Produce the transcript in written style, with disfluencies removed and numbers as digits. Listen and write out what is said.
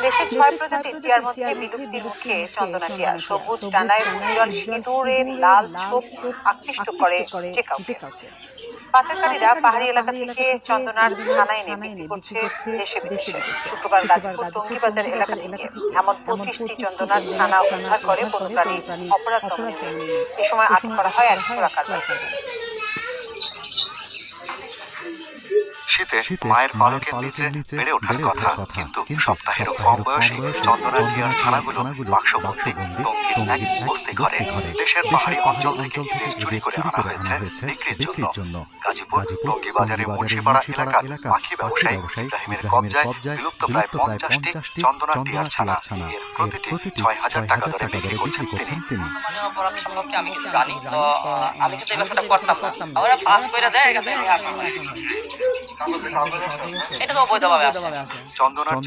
দেশের ৬ প্রজাতির টিয়ার মধ্যে বিলুপ্তির মুখে চন্দনা টিয়া। সবুজ ডানায় উজ্জ্বল সিঁদুরের লাল ছোপ আকৃষ্ট করে যে কাউকে। পাচারকারীরা পাহাড়ি এলাকা থেকে চন্দনার ছানা এনে বিক্রি করছে দেশে বিদেশে। শুক্রবার গাজীপুর টঙ্গীবাজার এলাকা থেকে এমন ২৫টি চন্দনার ছানা উদ্ধার করে বন্যপ্রাণী অপরাধ দমন ইউনিট। এ সময় আটক করা হয় এক চোরা কারবারিকে। শীতে মায়ের পালকের নিচে বেড়ে ওঠার কথা, কিন্তু সপ্তাহেরও কম বয়সে চন্দনা টিয়ার ছানাগুলো বাক্সবন্দি টঙ্গীর এক বস্তি ঘরে দেশের পাহাড়ি অঞ্চল থেকে দেশ চুরি করে আনা হয়েছে বিক্রির জন্য। গাজীপুর টঙ্গী বাজারে মুন্সিপাড়া এলাকার পাখি ব্যবসায়ী রাহিমের কবজায় বিলুপ্ত প্রায় ৫০টি চন্দনা টিয়ার ছানা। এর প্রতিটি ৬,০০০ টাকা দরে বিক্রি করছেন তিনি। অপরাধ সম্পর্কে আমি কিছু জানি তো, আমি কিন্তু এই ব্যবসাটা করতাম না। ওরা পাস করে দেয়, এখান থেকে আসে। এটা তো অবৈধভাবে আছে। চন্দনার